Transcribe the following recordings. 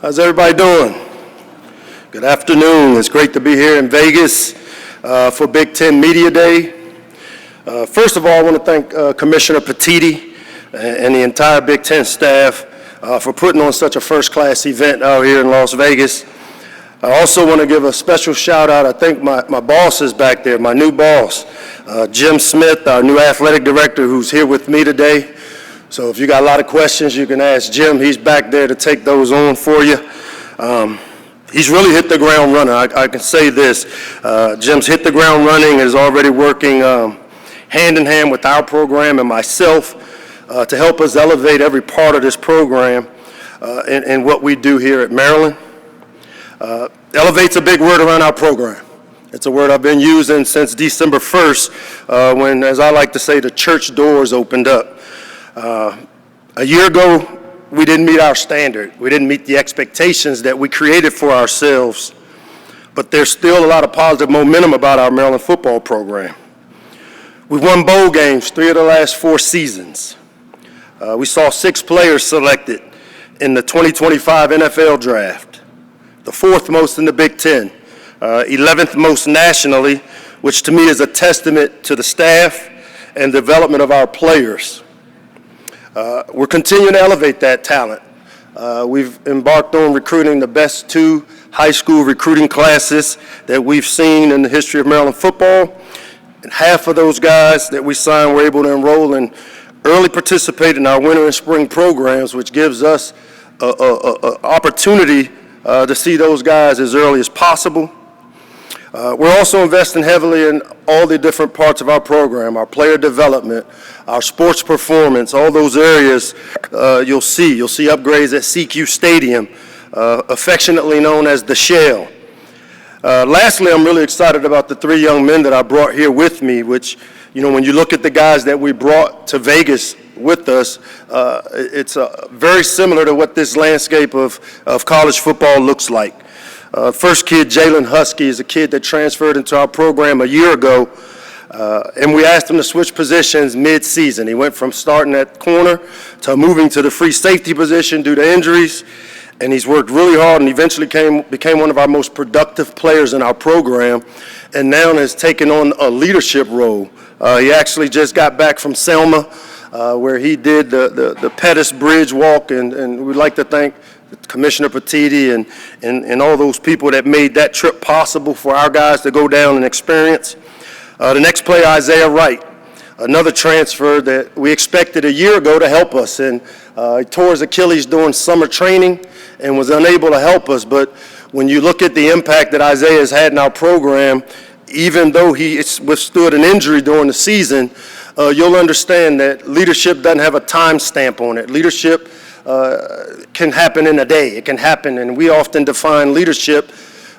How's everybody doing? Good afternoon. It's great to be here in Vegas for Big Ten Media Day. First of all, I want to thank Commissioner Petiti and the entire Big Ten staff for putting on such a first-class event out here in Las Vegas. I also want to give a special shout-out. I think my boss is back there, my new boss, Jim Smith, our new athletic director, who's here with me today. So if you got a lot of questions, you can ask Jim. He's back there to take those on for you. He's really hit the ground running. I can say this. Jim's hit the ground running, is already working hand in hand with our program and myself to help us elevate every part of this program and what we do here at Maryland. Elevate's a big word around our program. It's a word I've been using since December 1st when, as I like to say, the church doors opened up. A year ago, we didn't meet our standard. We didn't meet the expectations that we created for ourselves, but there's still a lot of positive momentum about our Maryland football program. We won bowl games 3 of the last 4 seasons. We saw 6 players selected in the 2025 NFL draft, the 4th most in the Big Ten, 11th most nationally, which to me is a testament to the staff and development of our players. We're continuing to elevate that talent. We've embarked on recruiting the best 2 high school recruiting classes that we've seen in the history of Maryland football. And half of those guys that we signed were able to enroll and early participate in our winter and spring programs, which gives us an opportunity to see those guys as early as possible. We're also investing heavily in all the different parts of our program, our player development, our sports performance, all those areas you'll see. You'll see upgrades at CQ Stadium, affectionately known as the Shell. Lastly, I'm really excited about the 3 young men that I brought here with me, which, you know, when you look at the guys that we brought to Vegas with us, it's very similar to what this landscape of college football looks like. First kid, Jalen Husky, is a kid that transferred into our program a year ago, and we asked him to switch positions mid-season. He went from starting at corner to moving to the free safety position due to injuries, and he's worked really hard and eventually became one of our most productive players in our program, and now has taken on a leadership role. He actually just got back from Selma, where he did the Pettus Bridge walk, and we'd like to thank Commissioner Petiti and all those people that made that trip possible for our guys to go down and experience. The next player, Isaiah Wright, another transfer that we expected a year ago to help us, and he tore his Achilles during summer training and was unable to help us. But when you look at the impact that Isaiah has had in our program, even though he withstood an injury during the season, you'll understand that leadership doesn't have a time stamp on it. Leadership can happen in a day. It can happen, and we often define leadership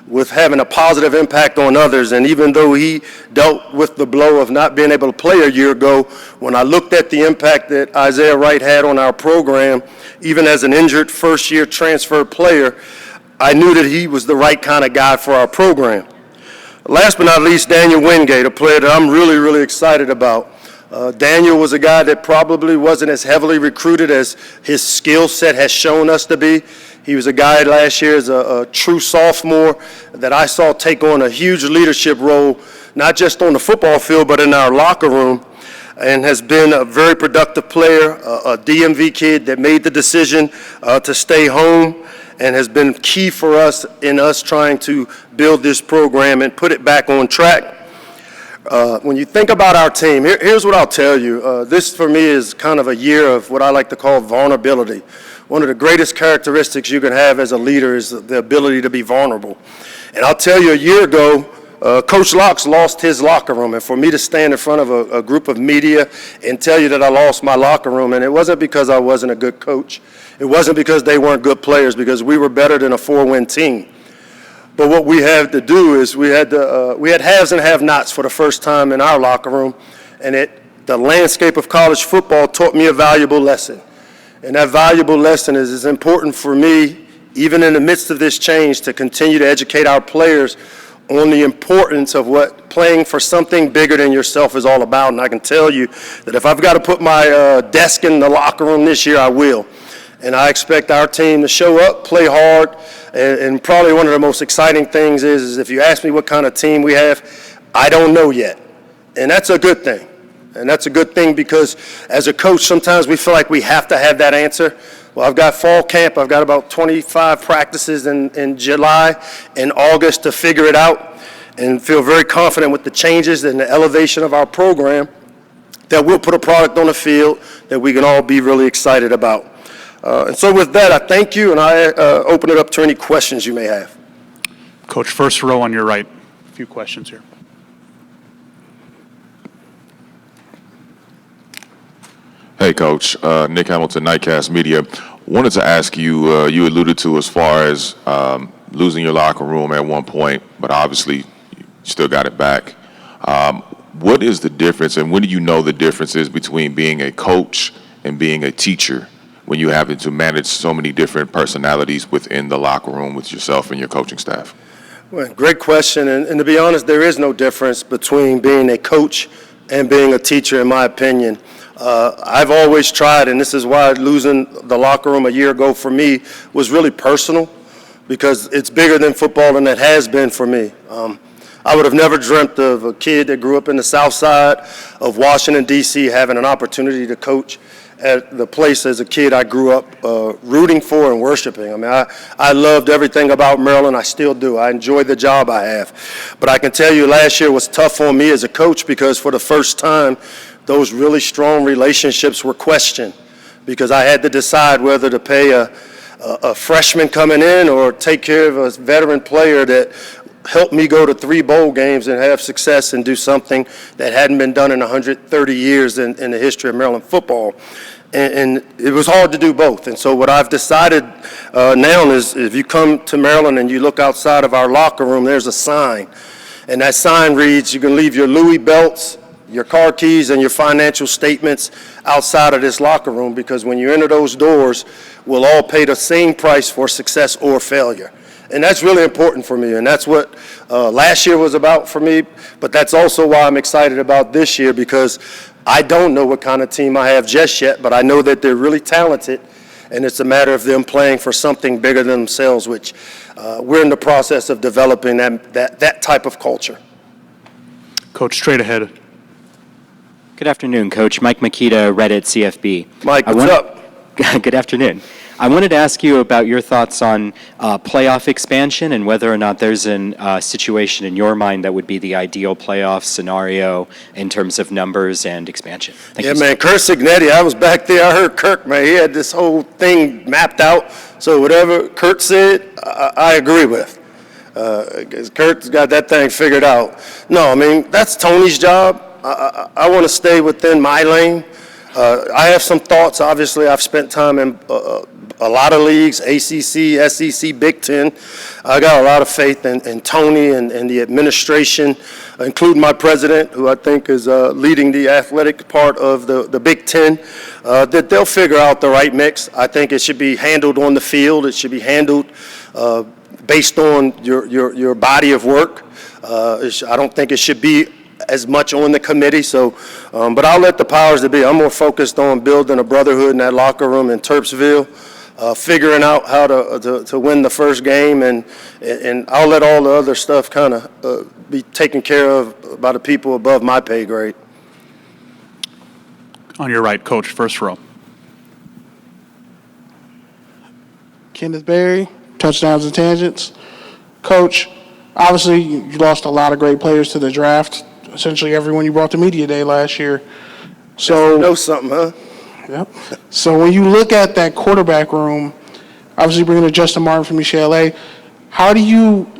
with having a positive impact on others. And even though he dealt with the blow of not being able to play a year ago, when I looked at the impact that Isaiah Wright had on our program, even as an injured first-year transfer player, I knew that he was the right kind of guy for our program. Last but not least, Daniel Wingate, a player that I'm really, really excited about. Daniel was a guy that probably wasn't as heavily recruited as his skill set has shown us to be. He was a guy last year as a true sophomore that I saw take on a huge leadership role, not just on the football field, but in our locker room, and has been a very productive player, a DMV kid that made the decision to stay home and has been key for us in us trying to build this program and put it back on track. When you think about our team, here's what I'll tell you. This, for me, is kind of a year of what I like to call vulnerability. One of the greatest characteristics you can have as a leader is the ability to be vulnerable. And I'll tell you, a year ago, Coach Locks lost his locker room. And for me to stand in front of a group of media and tell you that I lost my locker room, and it wasn't because I wasn't a good coach. It wasn't because they weren't good players, because we were better than a 4-win team. But what we had to do is we had haves and have-nots for the first time in our locker room, and the landscape of college football taught me a valuable lesson. And that valuable lesson is it's important for me, even in the midst of this change, to continue to educate our players on the importance of what playing for something bigger than yourself is all about. And I can tell you that if I've got to put my desk in the locker room this year, I will. and I expect our team to show up, play hard, and probably one of the most exciting things is if you ask me what kind of team we have, I don't know yet, and that's a good thing. And that's a good thing because as a coach, sometimes we feel like we have to have that answer. Well, I've got fall camp. I've got about 25 practices in July and August to figure it out and feel very confident with the changes and the elevation of our program that we'll put a product on the field that we can all be really excited about. And so with that, I thank you, and I open it up to any questions you may have. Coach, first row on your right. A few questions here. Hey, Coach. Nick Hamilton, Nightcast Media. Wanted to ask you, you alluded to as far as losing your locker room at one point, but obviously you still got it back. What is the difference, and when do you know the difference is between being a coach and being a teacher when you having to manage so many different personalities within the locker room with yourself and your coaching staff? Well, great question, and to be honest, there is no difference between being a coach and being a teacher, in my opinion. I've always tried, and this is why losing the locker room a year ago for me was really personal, because it's bigger than football, and it has been for me. I would have never dreamt of a kid that grew up in the South Side of Washington, D.C., having an opportunity to coach at the place as a kid I grew up rooting for and worshiping. I mean, I loved everything about Maryland. I still do. I enjoy the job I have. But I can tell you last year was tough on me as a coach because for the first time, those really strong relationships were questioned because I had to decide whether to pay a freshman coming in or take care of a veteran player that helped me go to 3 bowl games and have success and do something that hadn't been done in 130 years in the history of Maryland football. And it was hard to do both. And so what I've decided now is if you come to Maryland and you look outside of our locker room, there's a sign. And that sign reads, you can leave your Louis belts, your car keys, and your financial statements outside of this locker room because when you enter those doors, we'll all pay the same price for success or failure. And that's really important for me, and that's what last year was about for me, but that's also why I'm excited about this year because I don't know what kind of team I have just yet, but I know that they're really talented, and it's a matter of them playing for something bigger than themselves, which we're in the process of developing that type of culture. Coach, straight ahead. Good afternoon, Coach. Mike Makita, Reddit CFB. Mike, what's up? Good afternoon. I wanted to ask you about your thoughts on playoff expansion and whether or not there's a situation in your mind that would be the ideal playoff scenario in terms of numbers and expansion. Thank you, man, Kurt Signetti, I was back there. I heard Kirk, man. He had this whole thing mapped out. So whatever Kurt said, I agree with. Kurt's got that thing figured out. No, I mean, that's Tony's job. I want to stay within my lane. I have some thoughts. Obviously, I've spent time in a lot of leagues, ACC, SEC, Big Ten. I got a lot of faith in Tony and the administration, including my president, who I think is leading the athletic part of the Big Ten, that they'll figure out the right mix. I think it should be handled on the field. It should be handled based on your body of work. I don't think it should be as much on the committee, but I'll let the powers that be. I'm more focused on building a brotherhood in that locker room in Terpsville, figuring out how to win the first game, and I'll let all the other stuff kind of be taken care of by the people above my pay grade. On your right, Coach, first row. Kenneth Berry, Touchdowns and Tangents. Coach, obviously you lost a lot of great players to the draft. Essentially everyone you brought to media day last year. So know something, huh? Yep. So when you look at that quarterback room, obviously bringing in Justin Martin from UCLA, how do you,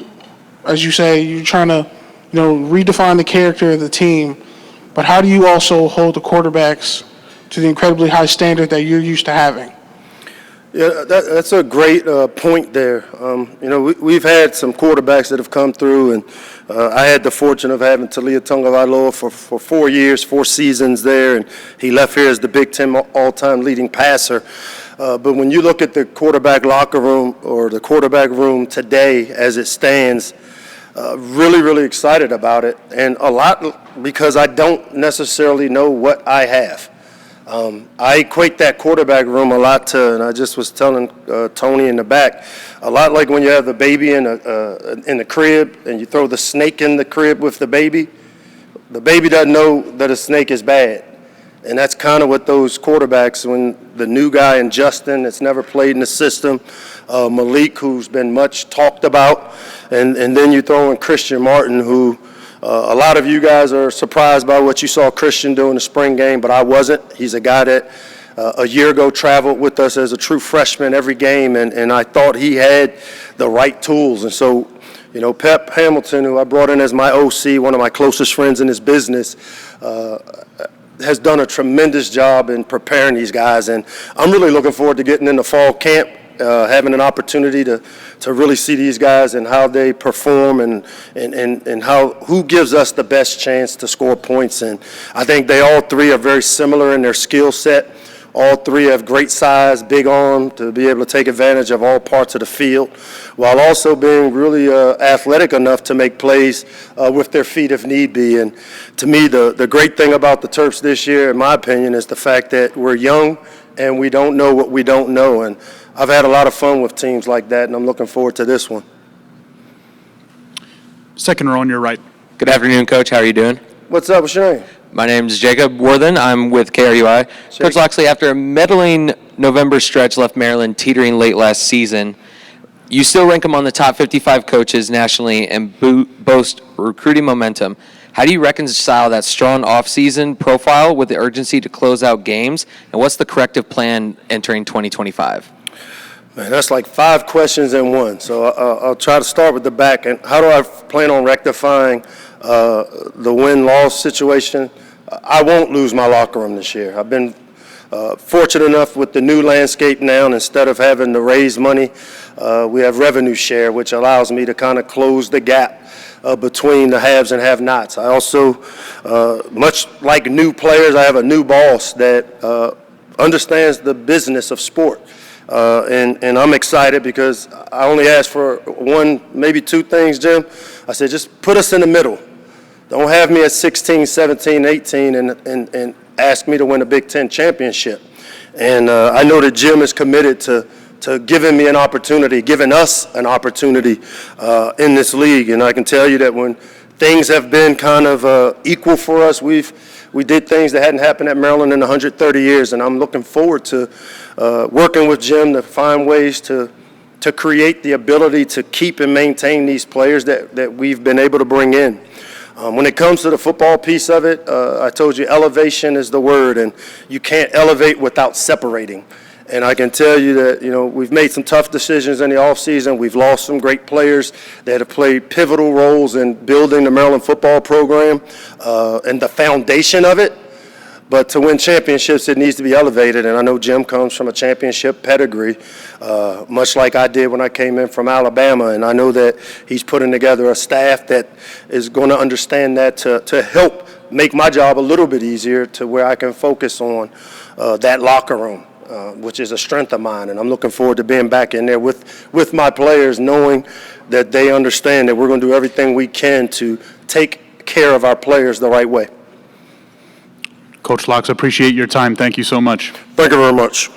as you say, you're trying to, redefine the character of the team, but how do you also hold the quarterbacks to the incredibly high standard that you're used to having? Yeah, that's a great point there. We've had some quarterbacks that have come through, and I had the fortune of having Talia Tagovailoa for 4 years, 4 seasons there, and he left here as the Big Ten all-time leading passer. But when you look at the quarterback locker room or the quarterback room today as it stands, really, really excited about it, and a lot because I don't necessarily know what I have. I equate that quarterback room a lot to, and I just was telling Tony in the back, a lot like when you have the baby in the crib and you throw the snake in the crib with the baby. The baby doesn't know that a snake is bad. And that's kind of what those quarterbacks, when the new guy in Justin that's never played in the system, Malik, who's been much talked about, and then you throw in Christian Martin, who a lot of you guys are surprised by what you saw Christian do in the spring game, but I wasn't. He's a guy that a year ago traveled with us as a true freshman every game, and I thought he had the right tools. And so, you know, Pep Hamilton, who I brought in as my OC, one of my closest friends in his business, has done a tremendous job in preparing these guys, and I'm really looking forward to getting into fall camp, having an opportunity to really see these guys and how they perform and who gives us the best chance to score points. And I think they all three are very similar in their skill set. All three have great size, big arm to be able to take advantage of all parts of the field, while also being really athletic enough to make plays with their feet if need be. And to me, the great thing about the Terps this year, in my opinion, is the fact that we're young and we don't know what we don't know. And I've had a lot of fun with teams like that, and I'm looking forward to this one. Second row on your right. Good afternoon, Coach. How are you doing? What's up? What's your name? My name is Jacob Worthen. I'm with KRUI. Coach Locksley, after a meddling November stretch left Maryland teetering late last season, you still rank them on the top 55 coaches nationally and boast recruiting momentum. How do you reconcile that strong offseason profile with the urgency to close out games, and what's the corrective plan entering 2025? Man, that's like 5 questions in one. So I'll try to start with the back. And how do I plan on rectifying the win-loss situation? I won't lose my locker room this year. I've been fortunate enough with the new landscape now, and instead of having to raise money, we have revenue share, which allows me to kind of close the gap between the haves and have-nots. I also, much like new players, I have a new boss that understands the business of sport. And I'm excited because I only asked for 1, maybe 2 things, Jim. I said, just put us in the middle. Don't have me at 16, 17, 18 and ask me to win a Big Ten championship. And I know that Jim is committed to giving me an opportunity, giving us an opportunity in this league. And I can tell you that when things have been kind of equal for us, we did things that hadn't happened at Maryland in 130 years, and I'm looking forward to working with Jim to find ways to create the ability to keep and maintain these players that we've been able to bring in. When it comes to the football piece of it, I told you elevation is the word, and you can't elevate without separating. And I can tell you that, you know, we've made some tough decisions in the offseason. We've lost some great players that have played pivotal roles in building the Maryland football program and the foundation of it. But to win championships, it needs to be elevated. And I know Jim comes from a championship pedigree, much like I did when I came in from Alabama. And I know that he's putting together a staff that is going to understand that to help make my job a little bit easier to where I can focus on that locker room. Which is a strength of mine, and I'm looking forward to being back in there with my players, knowing that they understand that we're going to do everything we can to take care of our players the right way. Coach Locks, appreciate your time. Thank you so much. Thank you very much.